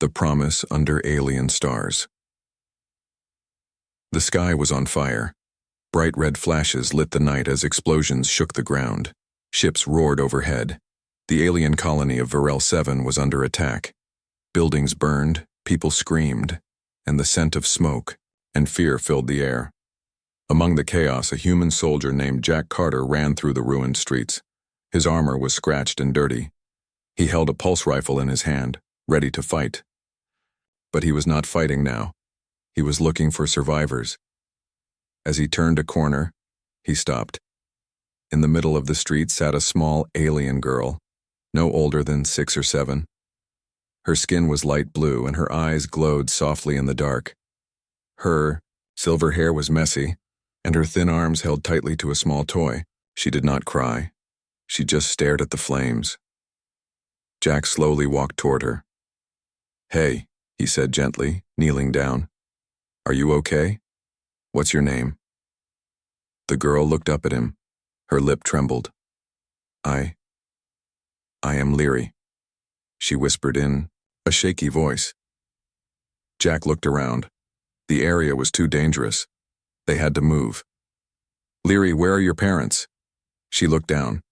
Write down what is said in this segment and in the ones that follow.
The Promise Under Alien Stars. The sky was on fire. Bright red flashes lit the night as explosions shook the ground. Ships roared overhead. The alien colony of Varel 7 was under attack. Buildings burned, people screamed, and the scent of smoke and fear filled the air. Among the chaos, a human soldier named Jack Carter ran through the ruined streets. His armor was scratched and dirty. He held a pulse rifle in his hand, ready to fight. But he was not fighting now. He was looking for survivors. As he turned a corner, he stopped. In the middle of the street sat a small alien girl, no older than 6 or 7. Her skin was light blue and her eyes glowed softly in the dark. Her silver hair was messy, and her thin arms held tightly to a small toy. She did not cry. She just stared at the flames. Jack slowly walked toward her. "Hey," he said gently, kneeling down. "Are you okay? What's your name?" The girl looked up at him. Her lip trembled. I am Leary," she whispered in a shaky voice. Jack looked around. The area was too dangerous. They had to move. "Leary, where are your parents?" She looked down.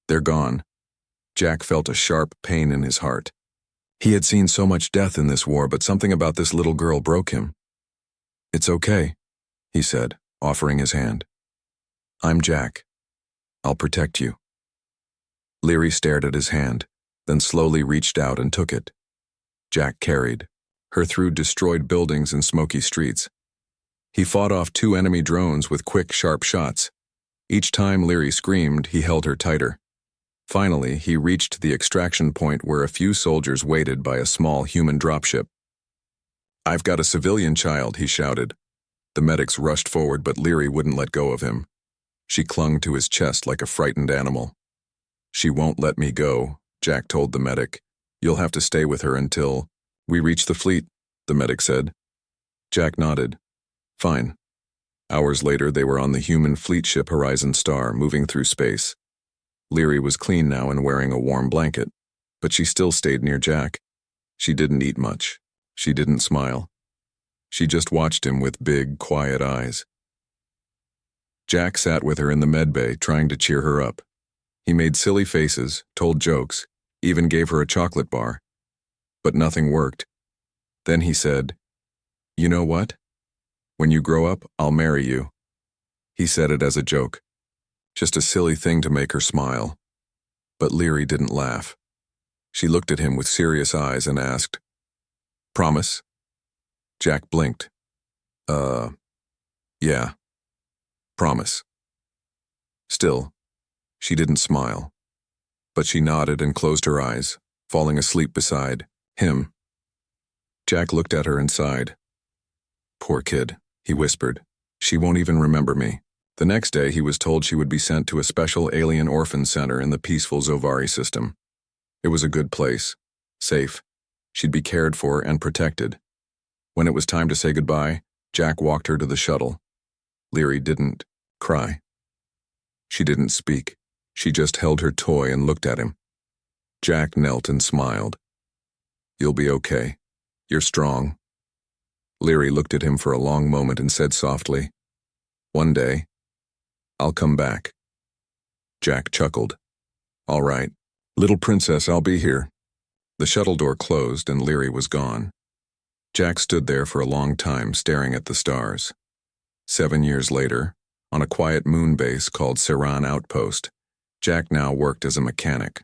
"They're gone." Jack felt a sharp pain in his heart. He had seen so much death in this war, but something about this little girl broke him. "It's okay," he said, offering his hand. "I'm Jack. I'll protect you." Leary stared at his hand, then slowly reached out and took it. Jack carried her through destroyed buildings and smoky streets. He fought off 2 enemy drones with quick, sharp shots. Each time Leary screamed, he held her tighter. Finally, he reached the extraction point where a few soldiers waited by a small human dropship. "I've got a civilian child," he shouted. The medics rushed forward, but Leary wouldn't let go of him. She clung to his chest like a frightened animal. "She won't let me go," Jack told the medic. "You'll have to stay with her until we reach the fleet," the medic said. Jack nodded. "Fine." Hours later, they were on the human fleet ship Horizon Star, moving through space. Leary was clean now and wearing a warm blanket, but she still stayed near Jack. She didn't eat much. She didn't smile. She just watched him with big, quiet eyes. Jack sat with her in the medbay, trying to cheer her up. He made silly faces, told jokes, even gave her a chocolate bar. But nothing worked. Then he said, "You know what? When you grow up, I'll marry you." He said it as a joke. Just a silly thing to make her smile. But Leary didn't laugh. She looked at him with serious eyes and asked, "Promise?" Jack blinked. Yeah. Promise." Still, she didn't smile. But she nodded and closed her eyes, falling asleep beside him. Jack looked at her and sighed. "Poor kid," he whispered. "She won't even remember me." The next day, he was told she would be sent to a special alien orphan center in the peaceful Zovari system. It was a good place, safe. She'd be cared for and protected. When it was time to say goodbye, Jack walked her to the shuttle. Leary didn't cry. She didn't speak. She just held her toy and looked at him. Jack knelt and smiled. "You'll be okay. You're strong." Leary looked at him for a long moment and said softly, "One day, I'll come back." Jack chuckled. "All right, little princess, I'll be here." The shuttle door closed and Leary was gone. Jack stood there for a long time staring at the stars. 7 years later, on a quiet moon base called Saran Outpost, Jack now worked as a mechanic.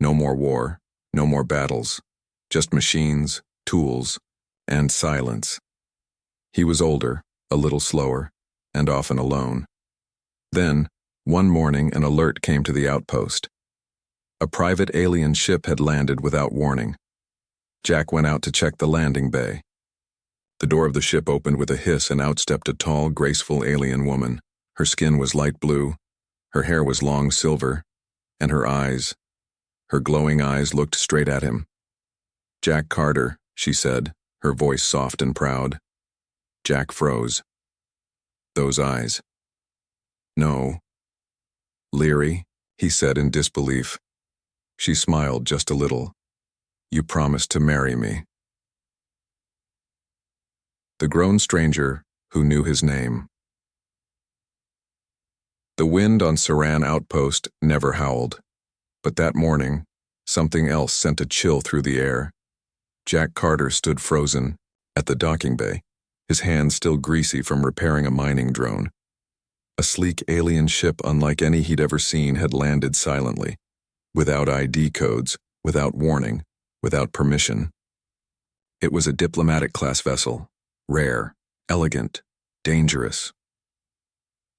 No more war, no more battles, just machines, tools, and silence. He was older, a little slower, and often alone. Then, one morning, an alert came to the outpost. A private alien ship had landed without warning. Jack went out to check the landing bay. The door of the ship opened with a hiss and out stepped a tall, graceful alien woman. Her skin was light blue, her hair was long silver, and her glowing eyes looked straight at him. "Jack Carter," she said, her voice soft and proud. Jack froze. Those eyes. "No." "Leary," he said in disbelief. She smiled just a little. "You promised to marry me." The grown stranger who knew his name. The wind on Saran Outpost never howled, but that morning, something else sent a chill through the air. Jack Carter stood frozen at the docking bay, his hands still greasy from repairing a mining drone. A sleek alien ship unlike any he'd ever seen had landed silently, without ID codes, without warning, without permission. It was a diplomatic-class vessel, rare, elegant, dangerous.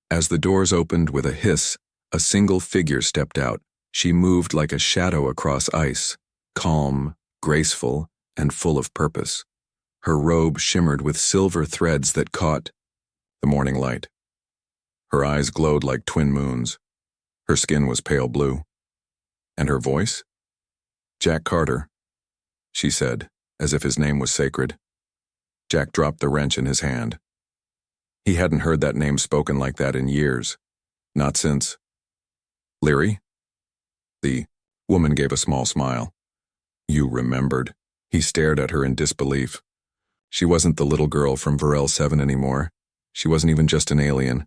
As the doors opened with a hiss, a single figure stepped out. She moved like a shadow across ice, calm, graceful, and full of purpose. Her robe shimmered with silver threads that caught the morning light. Her eyes glowed like twin moons. Her skin was pale blue. And her voice? "Jack Carter," she said, as if his name was sacred. Jack dropped the wrench in his hand. He hadn't heard that name spoken like that in years. Not since. "Leary?" The woman gave a small smile. "You remembered." He stared at her in disbelief. She wasn't the little girl from Varel 7 anymore. She wasn't even just an alien.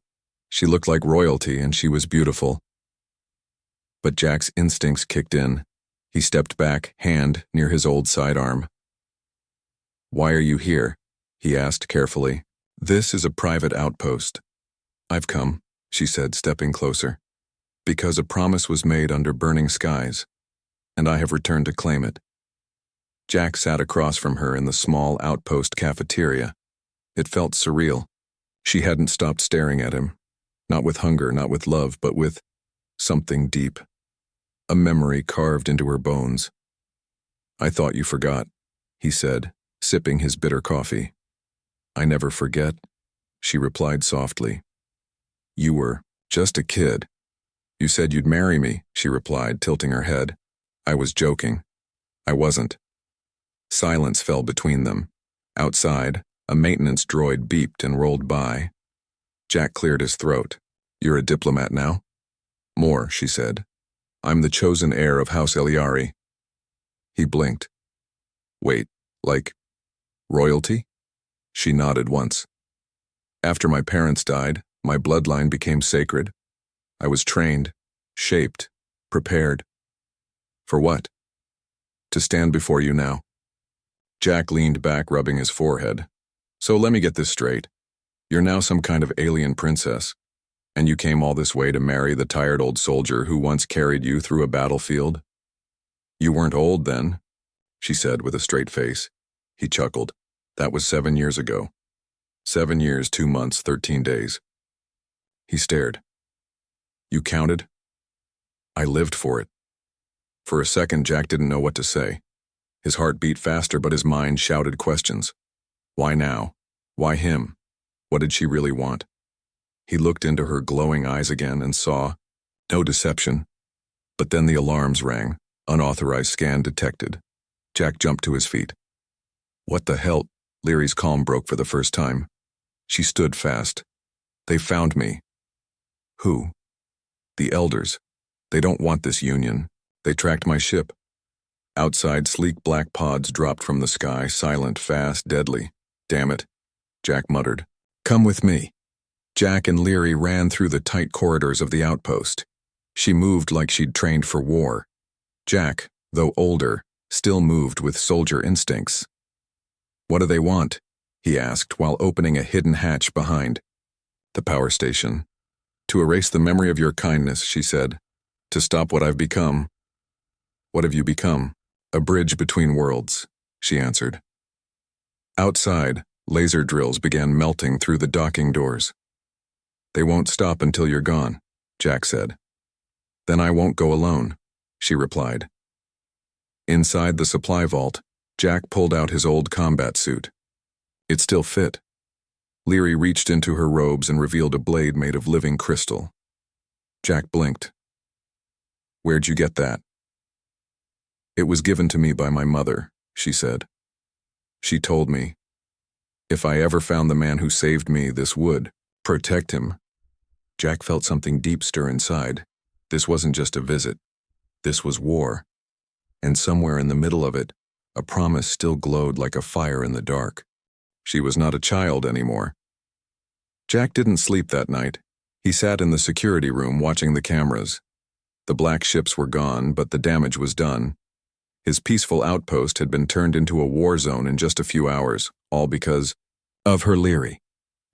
She looked like royalty, and she was beautiful. But Jack's instincts kicked in. He stepped back, hand near his old sidearm. "Why are you here?" he asked carefully. "This is a private outpost." "I've come," she said, stepping closer, "because a promise was made under burning skies, and I have returned to claim it." Jack sat across from her in the small outpost cafeteria. It felt surreal. She hadn't stopped staring at him. Not with hunger, not with love, but with something deep. A memory carved into her bones. "I thought you forgot," he said, sipping his bitter coffee. "I never forget," she replied softly. "You were just a kid. You said you'd marry me," she replied, tilting her head. "I was joking. I wasn't." Silence fell between them. Outside, a maintenance droid beeped and rolled by. Jack cleared his throat. "You're a diplomat now?" "More," she said. "I'm the chosen heir of House Eliari." He blinked. "Wait, like royalty?" She nodded once. "After my parents died, my bloodline became sacred. I was trained, shaped, prepared." "For what?" "To stand before you now." Jack leaned back, rubbing his forehead. "So let me get this straight. You're now some kind of alien princess, and you came all this way to marry the tired old soldier who once carried you through a battlefield?" "You weren't old then," she said with a straight face. He chuckled. "That was 7 years ago. 7 years, 2 months, 13 days. He stared. "You counted?" "I lived for it." For a second, Jack didn't know what to say. His heart beat faster, but his mind shouted questions. Why now? Why him? What did she really want? He looked into her glowing eyes again and saw no deception. But then the alarms rang. Unauthorized scan detected. Jack jumped to his feet. "What the hell?" Leary's calm broke for the first time. She stood fast. "They found me." "Who?" "The elders. They don't want this union. They tracked my ship." Outside, sleek black pods dropped from the sky, silent, fast, deadly. "Damn it," Jack muttered. "Come with me." Jack and Leary ran through the tight corridors of the outpost. She moved like she'd trained for war. Jack, though older, still moved with soldier instincts. "What do they want?" he asked while opening a hidden hatch behind. "The power station. To erase the memory of your kindness," she said. "To stop what I've become." "What have you become?" "A bridge between worlds," she answered. Outside, laser drills began melting through the docking doors. "They won't stop until you're gone," Jack said. "Then I won't go alone," she replied. Inside the supply vault, Jack pulled out his old combat suit. It still fit. Leary reached into her robes and revealed a blade made of living crystal. Jack blinked. "Where'd you get that?" "It was given to me by my mother," she said. "She told me, if I ever found the man who saved me, this would protect him." Jack felt something deep stir inside. This wasn't just a visit. This was war. And somewhere in the middle of it, a promise still glowed like a fire in the dark. She was not a child anymore. Jack didn't sleep that night. He sat in the security room watching the cameras. The black ships were gone, but the damage was done. His peaceful outpost had been turned into a war zone in just a few hours, all because of her Leary.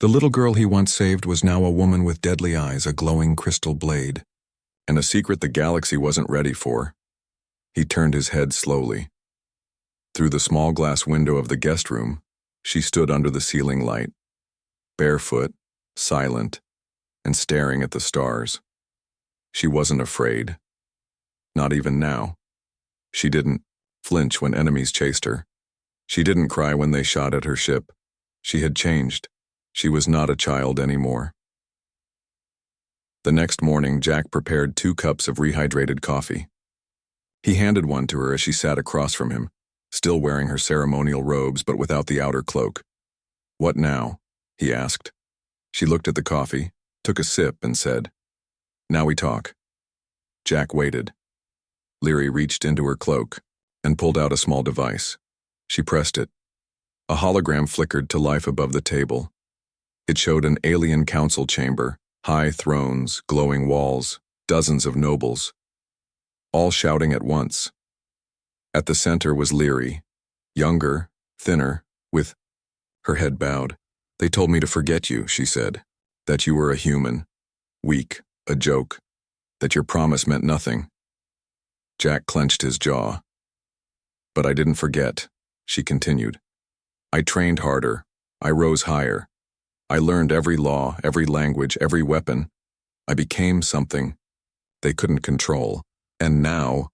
The little girl he once saved was now a woman with deadly eyes, a glowing crystal blade, and a secret the galaxy wasn't ready for. He turned his head slowly. Through the small glass window of the guest room, she stood under the ceiling light, barefoot, silent, and staring at the stars. She wasn't afraid. Not even now. She didn't flinch when enemies chased her. She didn't cry when they shot at her ship. She had changed. She was not a child anymore. The next morning, Jack prepared 2 cups of rehydrated coffee. He handed one to her as she sat across from him, still wearing her ceremonial robes but without the outer cloak. "What now?" he asked. She looked at the coffee, took a sip, and said, "Now we talk." Jack waited. Leary reached into her cloak and pulled out a small device. She pressed it. A hologram flickered to life above the table. It showed an alien council chamber, high thrones, glowing walls, dozens of nobles, all shouting at once. At the center was Leary, younger, thinner, with her head bowed. "They told me to forget you," she said, "that you were a human, weak, a joke, that your promise meant nothing." Jack clenched his jaw. "But I didn't forget," she continued. "I trained harder. I rose higher. I learned every law, every language, every weapon. I became something they couldn't control. And now,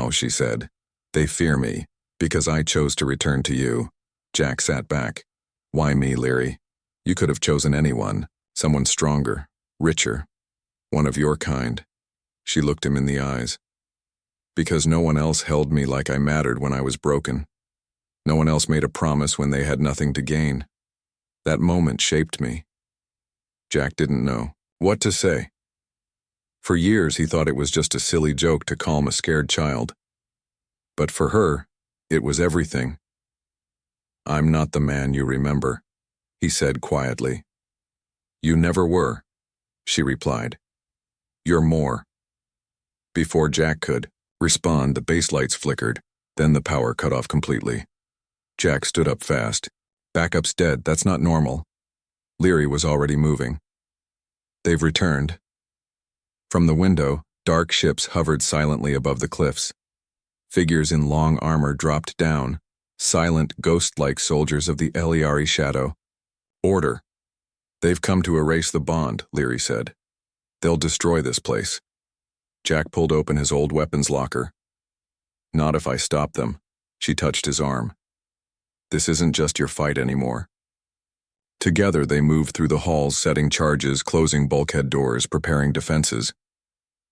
she said, they fear me, because I chose to return to you." Jack sat back. "Why me, Leary? You could have chosen anyone, someone stronger, richer, one of your kind." She looked him in the eyes. "Because no one else held me like I mattered when I was broken. No one else made a promise when they had nothing to gain. That moment shaped me." Jack didn't know what to say. For years he thought it was just a silly joke to calm a scared child. But for her, it was everything. "I'm not the man you remember," he said quietly. "You never were," she replied. "You're more." Before Jack could respond, the base lights flickered, then the power cut off completely. Jack stood up fast. "Backup's dead, that's not normal." Leary was already moving. "They've returned." From the window, dark ships hovered silently above the cliffs. Figures in long armor dropped down, silent, ghost-like soldiers of the Eliari shadow. "Order." "They've come to erase the bond," Leary said. "They'll destroy this place." Jack pulled open his old weapons locker. "Not if I stop them." She touched his arm. "This isn't just your fight anymore." Together they moved through the halls, setting charges, closing bulkhead doors, preparing defenses.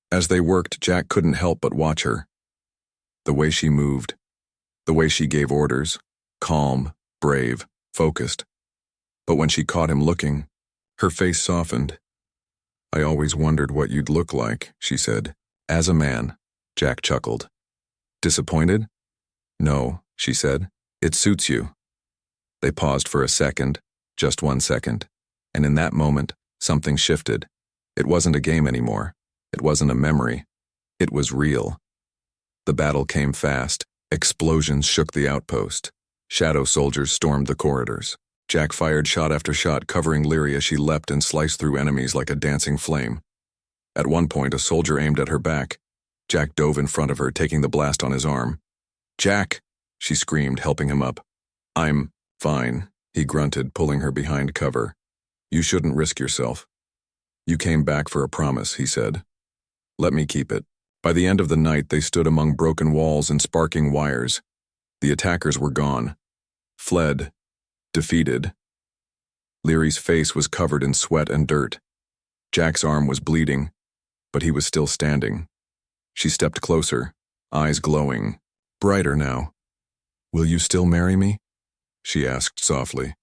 As they worked, Jack couldn't help but watch her. The way she moved, the way she gave orders, calm, brave, focused. But when she caught him looking, her face softened. "I always wondered what you'd look like," she said. "As a man." Jack chuckled. "Disappointed?" "No," she said. "It suits you." They paused for a second, just 1 second, and in that moment, something shifted. It wasn't a game anymore. It wasn't a memory. It was real. The battle came fast. Explosions shook the outpost. Shadow soldiers stormed the corridors. Jack fired shot after shot, covering Leary as she leapt and sliced through enemies like a dancing flame. At one point, a soldier aimed at her back. Jack dove in front of her, taking the blast on his arm. "Jack!" she screamed, helping him up. "I'm fine," he grunted, pulling her behind cover. "You shouldn't risk yourself." "You came back for a promise," he said. "Let me keep it." By the end of the night, they stood among broken walls and sparking wires. The attackers were gone. Fled. Defeated. Leary's face was covered in sweat and dirt. Jack's arm was bleeding, but he was still standing. She stepped closer, eyes glowing, brighter now. "Will you still marry me?" she asked softly.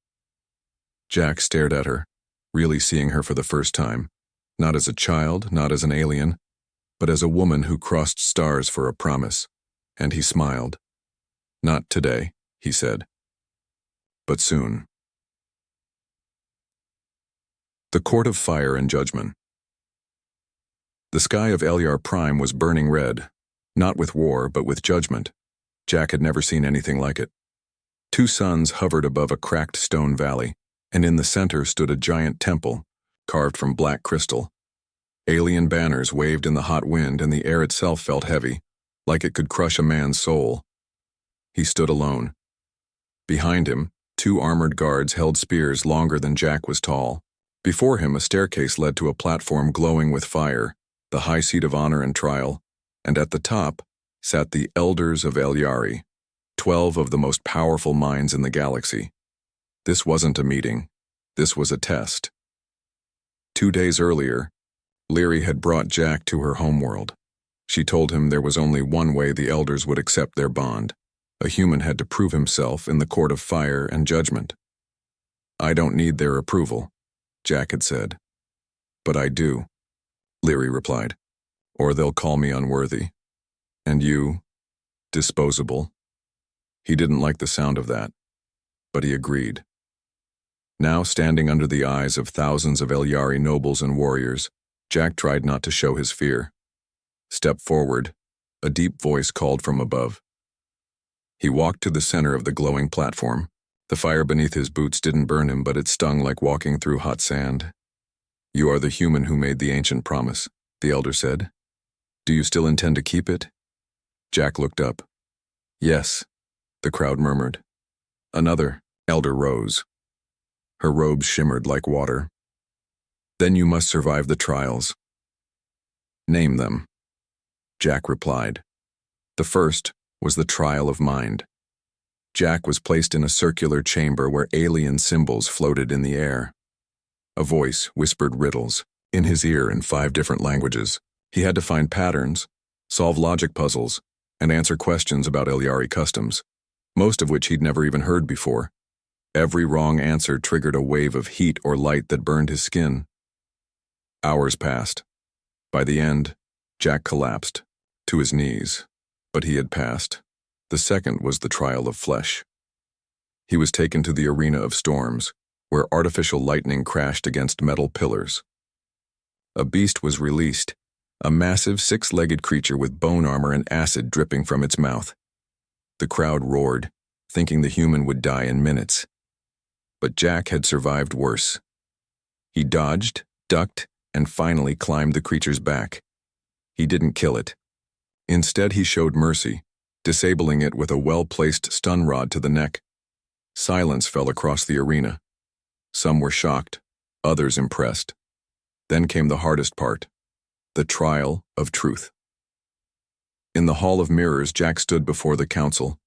Jack stared at her, really seeing her for the first time, not as a child, not as an alien, but as a woman who crossed stars for a promise. And he smiled. "Not today," he said. "But soon." The Court of Fire and Judgment. The sky of Elyar Prime was burning red, not with war, but with judgment. Jack had never seen anything like it. Two suns hovered above a cracked stone valley, and in the center stood a giant temple, carved from black crystal. Alien banners waved in the hot wind, and the air itself felt heavy, like it could crush a man's soul. He stood alone. Behind him, two armored guards held spears longer than Jack was tall. Before him, a staircase led to a platform glowing with fire, the high seat of honor and trial, and at the top sat the Elders of Elyari, 12 of the most powerful minds in the galaxy. This wasn't a meeting. This was a test. 2 days earlier, Lyri had brought Jack to her homeworld. She told him there was only one way the Elders would accept their bond. A human had to prove himself in the Court of Fire and Judgment. "I don't need their approval," Jack had said. "But I do," Lyri replied, "or they'll call me unworthy. And you, disposable." He didn't like the sound of that, but he agreed. Now, standing under the eyes of thousands of Elyari nobles and warriors, Jack tried not to show his fear. "Step forward," a deep voice called from above. He walked to the center of the glowing platform. The fire beneath his boots didn't burn him, but it stung like walking through hot sand. "You are the human who made the ancient promise," the elder said. "Do you still intend to keep it?" Jack looked up. "Yes," the crowd murmured. Another elder rose. Her robes shimmered like water. "Then you must survive the trials." "Name them," Jack replied. The first was the trial of mind. Jack was placed in a circular chamber where alien symbols floated in the air. A voice whispered riddles in his ear in 5 different languages. He had to find patterns, solve logic puzzles, and answer questions about Elyari customs, most of which he'd never even heard before. Every wrong answer triggered a wave of heat or light that burned his skin. Hours passed. By the end, Jack collapsed to his knees, but he had passed. The second was the trial of flesh. He was taken to the arena of storms, where artificial lightning crashed against metal pillars. A beast was released, a massive 6-legged creature with bone armor and acid dripping from its mouth. The crowd roared, thinking the human would die in minutes. But Jack had survived worse. He dodged, ducked, and finally climbed the creature's back. He didn't kill it. Instead, he showed mercy, disabling it with a well-placed stun rod to the neck. Silence fell across the arena. Some were shocked, others impressed. Then came the hardest part, the trial of truth. In the Hall of Mirrors, Jack stood before the council.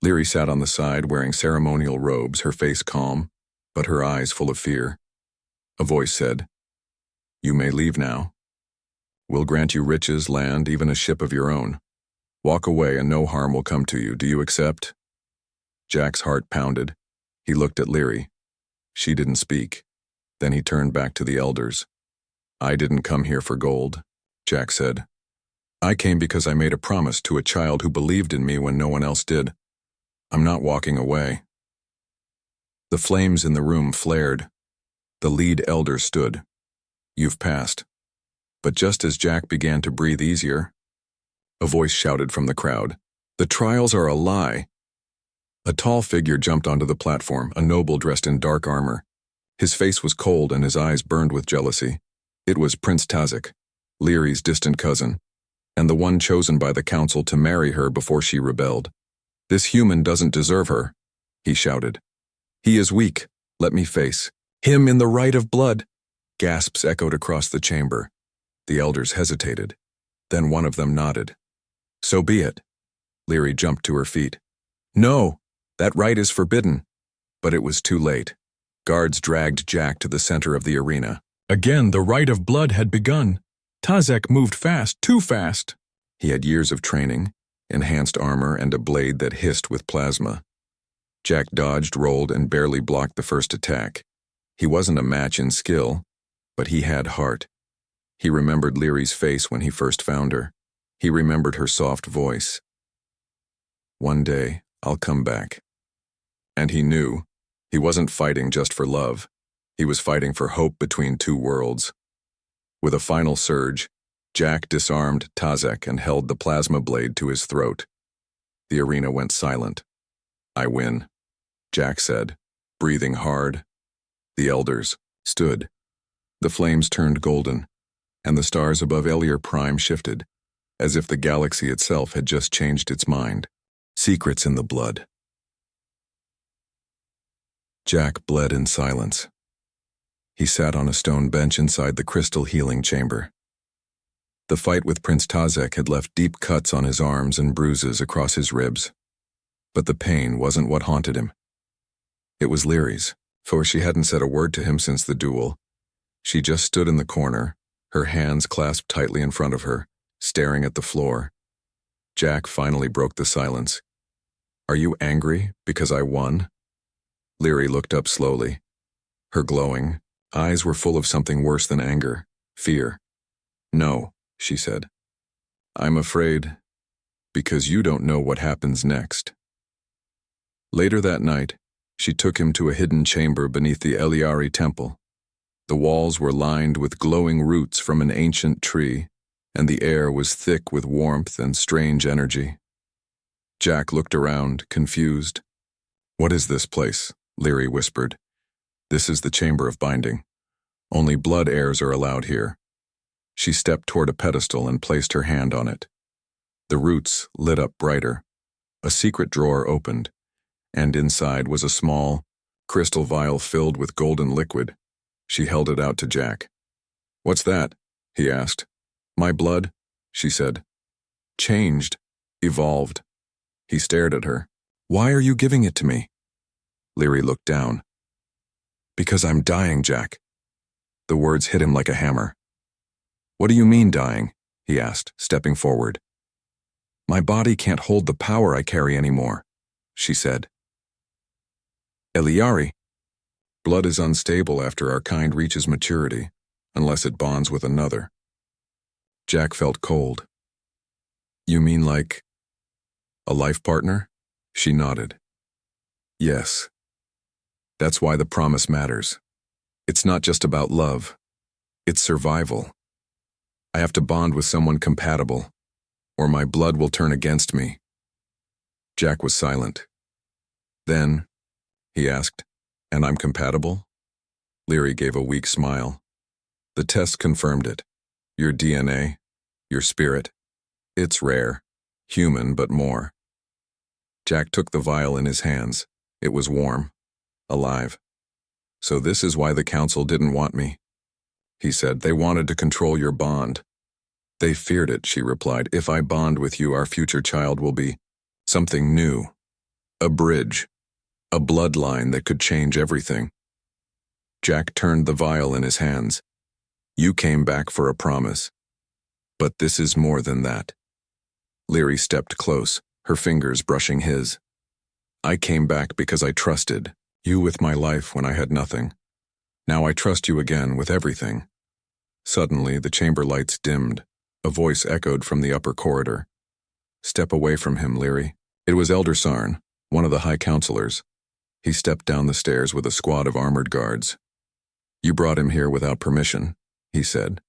Lyri sat on the side wearing ceremonial robes, her face calm, but her eyes full of fear. A voice said, "You may leave now. We'll grant you riches, land, even a ship of your own. Walk away and no harm will come to you. Do you accept?" Jack's heart pounded. He looked at Lyri. She didn't speak. Then he turned back to the elders. "I didn't come here for gold," Jack said. "I came because I made a promise to a child who believed in me when no one else did. I'm not walking away." The flames in the room flared. The lead elder stood. "You've passed." But just as Jack began to breathe easier, a voice shouted from the crowd, "The trials are a lie." A tall figure jumped onto the platform, a noble dressed in dark armor. His face was cold and his eyes burned with jealousy. It was Prince Tazek, Lyri's distant cousin, and the one chosen by the council to marry her before she rebelled. "This human doesn't deserve her," he shouted. "He is weak. Let me face him in the right of blood." Gasps echoed across the chamber. The elders hesitated. Then one of them nodded. "So be it." Lyri jumped to her feet. "No, that right is forbidden." But it was too late. Guards dragged Jack to the center of the arena. Again, the rite of blood had begun. Tazek moved fast, too fast. He had years of training, enhanced armor, and a blade that hissed with plasma. Jack dodged, rolled, and barely blocked the first attack. He wasn't a match in skill, but he had heart. He remembered Lyri's face when he first found her. He remembered her soft voice. "One day, I'll come back." And he knew he wasn't fighting just for love. He was fighting for hope between two worlds. With a final surge, Jack disarmed Tazek and held the plasma blade to his throat. The arena went silent. "I win," Jack said, breathing hard. The elders stood. The flames turned golden, and the stars above Elier Prime shifted, as if the galaxy itself had just changed its mind. Secrets in the blood. Jack bled in silence. He sat on a stone bench inside the crystal healing chamber. The fight with Prince Tazek had left deep cuts on his arms and bruises across his ribs. But the pain wasn't what haunted him. It was Lyri's, for she hadn't said a word to him since the duel. She just stood in the corner, her hands clasped tightly in front of her, staring at the floor. Jack finally broke the silence. "Are you angry because I won?" Lyri looked up slowly. Her glowing eyes were full of something worse than anger, fear. "No," she said. "I'm afraid because you don't know what happens next." Later that night, she took him to a hidden chamber beneath the Eliari temple. The walls were lined with glowing roots from an ancient tree, and the air was thick with warmth and strange energy. Jack looked around, confused. "What is this place?" Lyri whispered. "This is the Chamber of Binding. Only blood heirs are allowed here." She stepped toward a pedestal and placed her hand on it. The roots lit up brighter. A secret drawer opened, and inside was a small, crystal vial filled with golden liquid. She held it out to Jack. "What's that?" he asked. "My blood," she said. "Changed, evolved." He stared at her. "Why are you giving it to me?" Lyri looked down. "Because I'm dying, Jack." The words hit him like a hammer. "What do you mean dying?" he asked, stepping forward. "My body can't hold the power I carry anymore," she said. "Eliari, blood is unstable after our kind reaches maturity, unless it bonds with another." Jack felt cold. "You mean like a life partner?" She nodded. "Yes. That's why the promise matters. It's not just about love. It's survival. I have to bond with someone compatible, or my blood will turn against me." Jack was silent. "Then," he asked, "and I'm compatible?" Lyri gave a weak smile. "The test confirmed it. Your DNA, your spirit. It's rare. Human, but more." Jack took the vial in his hands. It was warm, alive. "So this is why the council didn't want me," he said. "They wanted to control your bond." "They feared it," she replied. "If I bond with you, our future child will be something new. A bridge. A bloodline that could change everything." Jack turned the vial in his hands. "You came back for a promise. But this is more than that." Lyri stepped close, her fingers brushing his. "I came back because I trusted you with my life when I had nothing. Now I trust you again with everything." Suddenly, the chamber lights dimmed. A voice echoed from the upper corridor. "Step away from him, Lyri." It was Elder Sarn, one of the High Counselors. He stepped down the stairs with a squad of armored guards. "You brought him here without permission," he said.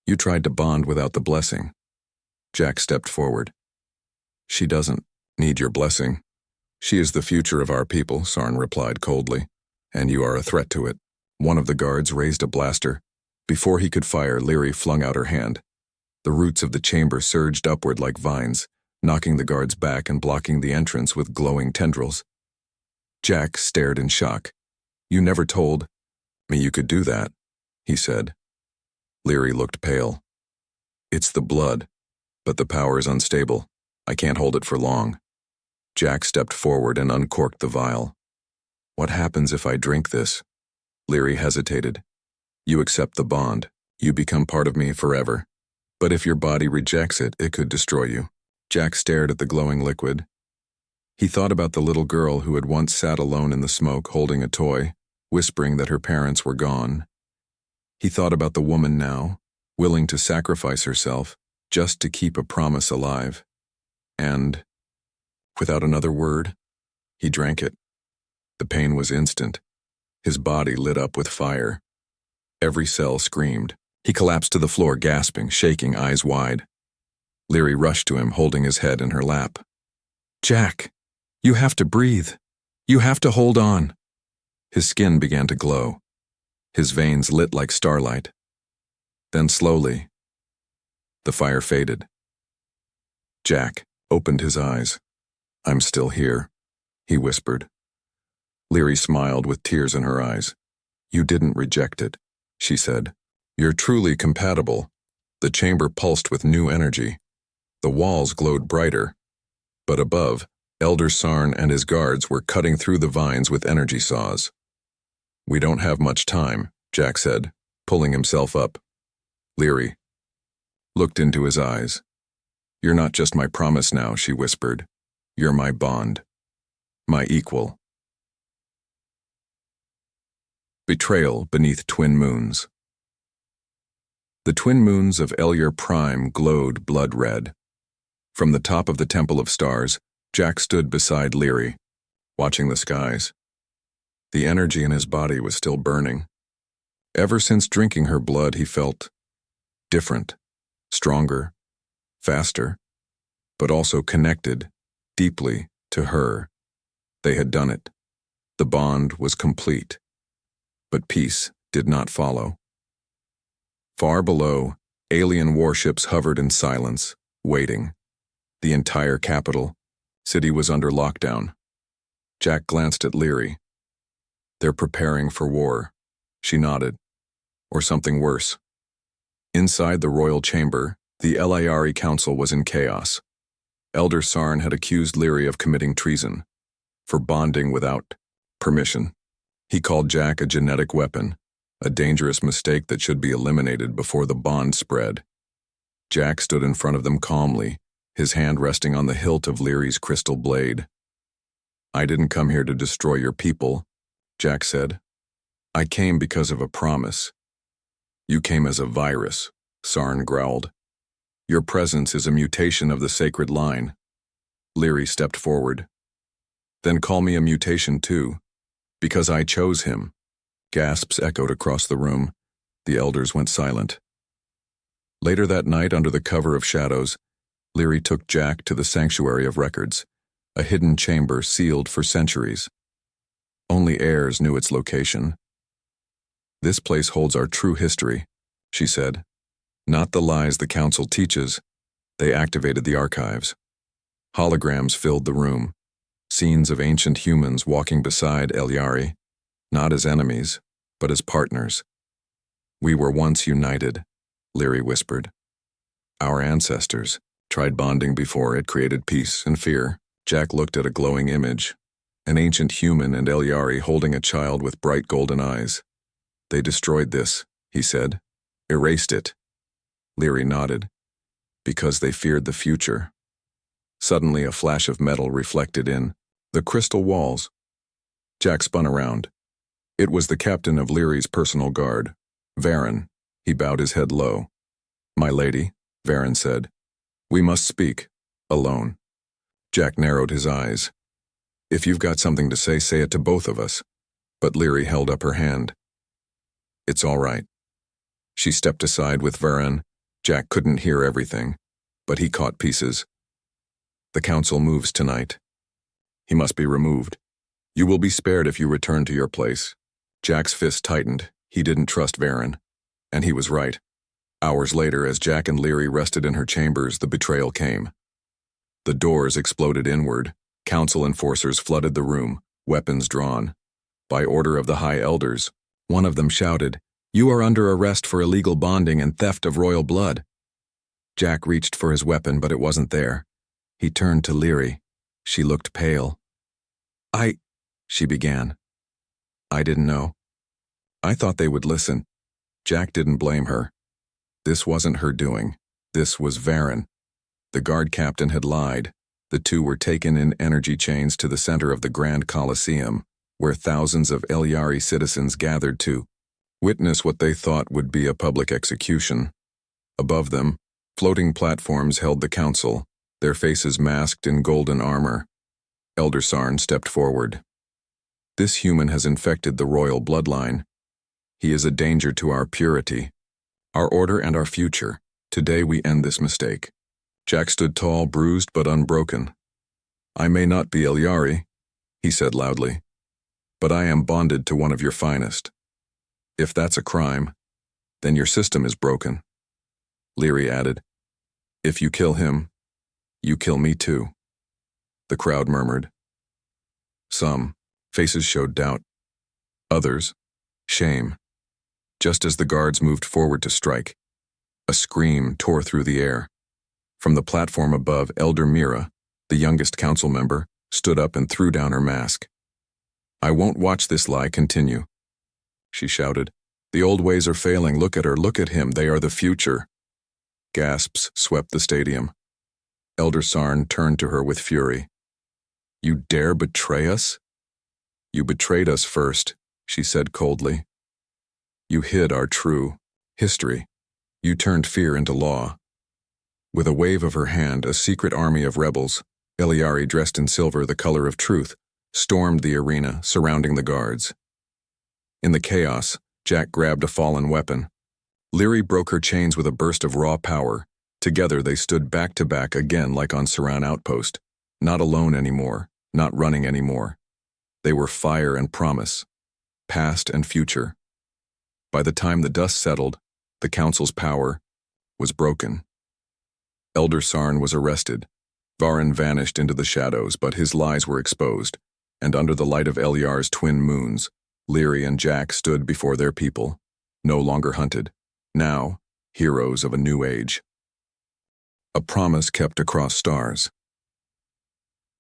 "You tried to bond without the blessing." Jack stepped forward. "She doesn't need your blessing. She is the future of our people," Sarn replied coldly, "and you are a threat to it." One of the guards raised a blaster. Before he could fire, Lyri flung out her hand. The roots of the chamber surged upward like vines, knocking the guards back and blocking the entrance with glowing tendrils. Jack stared in shock. "You never told me you could do that," he said. Lyri looked pale. "It's the blood, but the power is unstable. I can't hold it for long." Jack stepped forward and uncorked the vial. "What happens if I drink this?" Lyri hesitated. "You accept the bond. You become part of me forever. But if your body rejects it, it could destroy you." Jack stared at the glowing liquid. He thought about the little girl who had once sat alone in the smoke holding a toy, whispering that her parents were gone. He thought about the woman now, willing to sacrifice herself just to keep a promise alive. And, without another word, he drank it. The pain was instant, His body lit up with fire. Every cell screamed. He collapsed to the floor, gasping, shaking, eyes wide. Leary rushed to him, holding his head in her lap. "Jack, you have to breathe. You have to hold on." His skin began to glow. His veins lit like starlight. Then slowly, the fire faded. Jack opened his eyes. "I'm still here," he whispered. Leary smiled with tears in her eyes. "You didn't reject it," she said. "You're truly compatible." The chamber pulsed with new energy. The walls glowed brighter. But above, Elder Sarn and his guards were cutting through the vines with energy saws. "We don't have much time," Jack said, pulling himself up. Leary looked into his eyes. "You're not just my promise now," she whispered. "You're my bond. My equal." Betrayal beneath twin moons. The twin moons of Elyar Prime glowed blood red. From the top of the Temple of Stars, Jack stood beside Leary, watching the skies. The energy in his body was still burning. Ever since drinking her blood, he felt different, stronger, faster, but also connected deeply to her. They had done it. The bond was complete. But peace did not follow. Far below, alien warships hovered in silence, waiting. The entire capital city was under lockdown. Jack glanced at Leary. "They're preparing for war," she nodded. "Or something worse." Inside the royal chamber, the Elyari Council was in chaos. Elder Sarn had accused Leary of committing treason, for bonding without permission. He called Jack a genetic weapon, a dangerous mistake that should be eliminated before the bond spread. Jack stood in front of them calmly, his hand resting on the hilt of Leary's crystal blade. "I didn't come here to destroy your people," Jack said. "I came because of a promise." "You came as a virus," Sarn growled. "Your presence is a mutation of the sacred line." Leary stepped forward. "Then call me a mutation too, because I chose him." Gasps echoed across the room. The elders went silent. Later that night, under the cover of shadows, Leary took Jack to the Sanctuary of Records, a hidden chamber sealed for centuries. Only heirs knew its location. "This place holds our true history," she said. "Not the lies the council teaches." They activated the archives. Holograms filled the room, scenes of ancient humans walking beside Elyari, not as enemies, but as partners. "We were once united," Leary whispered. "Our ancestors tried bonding before it created peace and fear." Jack looked at a glowing image, an ancient human and Elyari holding a child with bright golden eyes. "They destroyed this," he said. "Erased it." Leary nodded. "Because they feared the future." Suddenly a flash of metal reflected in the crystal walls. Jack spun around. It was the captain of Leary's personal guard, Varen. He bowed his head low. "My lady," Varen said, "we must speak, alone." Jack narrowed his eyes. "If you've got something to say it to both of us." But Leary held up her hand. "It's all right." She stepped aside with Varen. Jack couldn't hear everything, but he caught pieces. "The council moves tonight. He must be removed. You will be spared if you return to your place." Jack's fist tightened. He didn't trust Varen. And he was right. Hours later, as Jack and Leary rested in her chambers, the betrayal came. The doors exploded inward. Council enforcers flooded the room, weapons drawn. By order of the High Elders, one of them shouted, "You are under arrest for illegal bonding and theft of royal blood." Jack reached for his weapon, but it wasn't there. He turned to Leary. She looked pale. She began. "I didn't know. I thought they would listen." Jack didn't blame her. This wasn't her doing. This was Varen. The guard captain had lied. The two were taken in energy chains to the center of the Grand Colosseum, where thousands of Elyari citizens gathered to witness what they thought would be a public execution. Above them, floating platforms held the council, their faces masked in golden armor. Elder Sarn stepped forward. This human has infected the royal bloodline. He is a danger to our purity, our order, and our future. Today we end this mistake." Jack stood tall, bruised but unbroken. "I may not be Eliari," he said loudly, "but I am bonded to one of your finest. If that's a crime, then your system is broken." Leary added, "If you kill him, you kill me too." The crowd murmured. Some faces showed doubt. Others, shame. Just as the guards moved forward to strike, a scream tore through the air. From the platform above, Elder Mira, the youngest council member, stood up and threw down her mask. "I won't watch this lie continue," she shouted. "The old ways are failing. Look at her, look at him. They are the future." Gasps swept the stadium. Elder Sarn turned to her with fury. "You dare betray us?" "You betrayed us first," she said coldly. "You hid our true history. You turned fear into law." With a wave of her hand, a secret army of rebels, Eliari dressed in silver, the color of truth, stormed the arena, surrounding the guards. In the chaos, Jack grabbed a fallen weapon. Leary broke her chains with a burst of raw power. Together they stood back to back again like on Saran Outpost, not alone anymore, not running anymore. They were fire and promise, past and future. By the time the dust settled, the council's power was broken. Elder Sarn was arrested. Varin vanished into the shadows, but his lies were exposed, and under the light of Eliar's twin moons, Leary and Jack stood before their people, no longer hunted, now heroes of a new age. A promise kept across stars.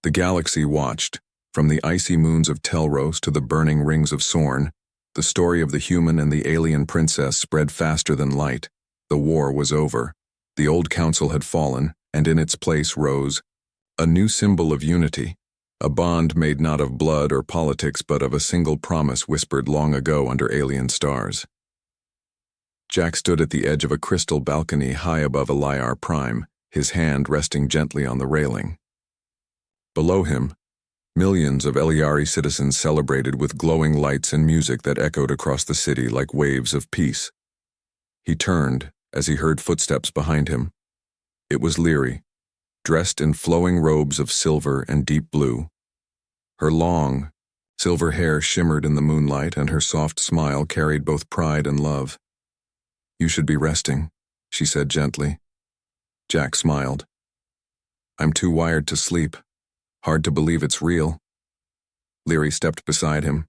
The galaxy watched, from the icy moons of Telros to the burning rings of Sorn. The story of the human and the alien princess spread faster than light. The war was over. The old council had fallen, and in its place rose a new symbol of unity, a bond made not of blood or politics but of a single promise whispered long ago under alien stars. Jack stood at the edge of a crystal balcony high above Eliar Prime, his hand resting gently on the railing. Below him, millions of Eliari citizens celebrated with glowing lights and music that echoed across the city like waves of peace. He turned as he heard footsteps behind him. It was Leary, dressed in flowing robes of silver and deep blue. Her long, silver hair shimmered in the moonlight, and her soft smile carried both pride and love. "You should be resting," she said gently. Jack smiled. "I'm too wired to sleep. Hard to believe it's real." Leary stepped beside him.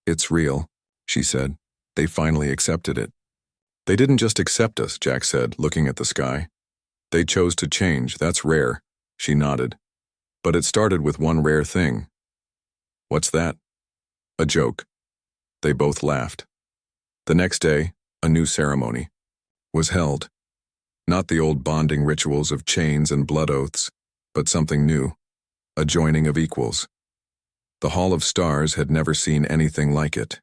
"It's real," she said. "They finally accepted it." "They didn't just accept us," Jack said, looking at the sky. "They chose to change. That's rare." She nodded. "But it started with one rare thing." "What's that?" "A joke." They both laughed. The next day, a new ceremony was held. Not the old bonding rituals of chains and blood oaths, but something new, a joining of equals. The Hall of Stars had never seen anything like it.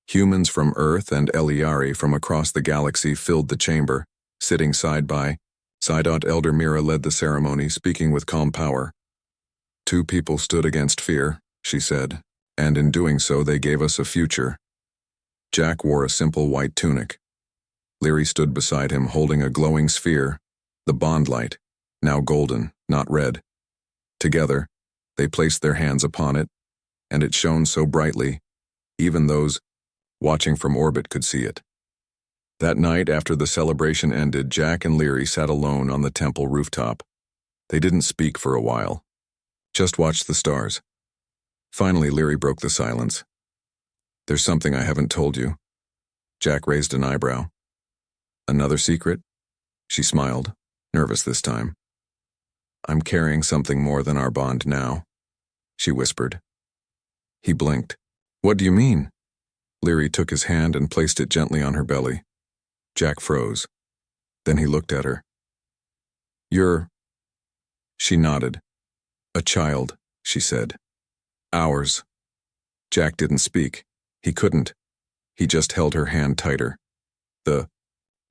Humans from Earth and Eliari from across the galaxy filled the chamber, sitting side by side. Elder Mira led the ceremony, speaking with calm power. "Two people stood against fear," she said, "and in doing so they gave us a future." Jack wore a simple white tunic. Leary stood beside him holding a glowing sphere, the bond light, now golden, not red. Together, they placed their hands upon it, and it shone so brightly, even those watching from orbit could see it. That night, after the celebration ended, Jack and Leary sat alone on the temple rooftop. They didn't speak for a while, just watched the stars. Finally, Leary broke the silence. "There's something I haven't told you." Jack raised an eyebrow. "Another secret?" She smiled, nervous this time. "I'm carrying something more than our bond now," she whispered. He blinked. "What do you mean?" Leary took his hand and placed it gently on her belly. Jack froze. Then he looked at her. "You're—" She nodded. "A child," she said. "Ours." Jack didn't speak. He couldn't. He just held her hand tighter. The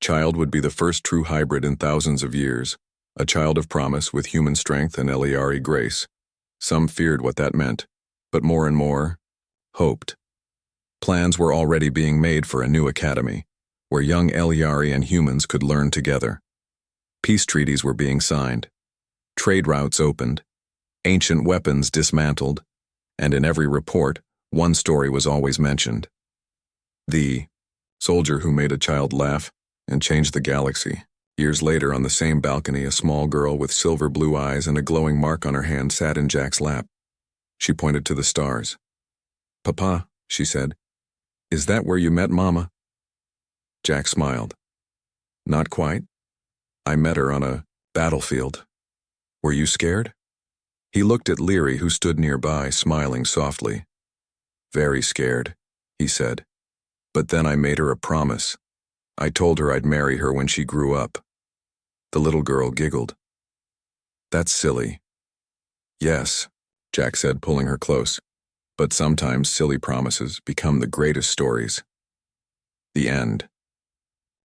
child would be the first true hybrid in thousands of years, a child of promise with human strength and Eliari grace. Some feared what that meant, but more and more, hoped. Plans were already being made for a new academy, where young Elyari and humans could learn together. Peace treaties were being signed, trade routes opened, ancient weapons dismantled, and in every report, one story was always mentioned. The soldier who made a child laugh and changed the galaxy. Years later, on the same balcony, a small girl with silver blue eyes and a glowing mark on her hand sat in Jack's lap. She pointed to the stars. "Papa," she said, "is that where you met Mama?" Jack smiled. "Not quite. I met her on a battlefield. Were you scared?" He looked at Leary, who stood nearby, smiling softly. "Very scared," he said. "But then I made her a promise. I told her I'd marry her when she grew up." The little girl giggled. "That's silly." "Yes," Jack said, pulling her close. "But sometimes silly promises become the greatest stories." The end.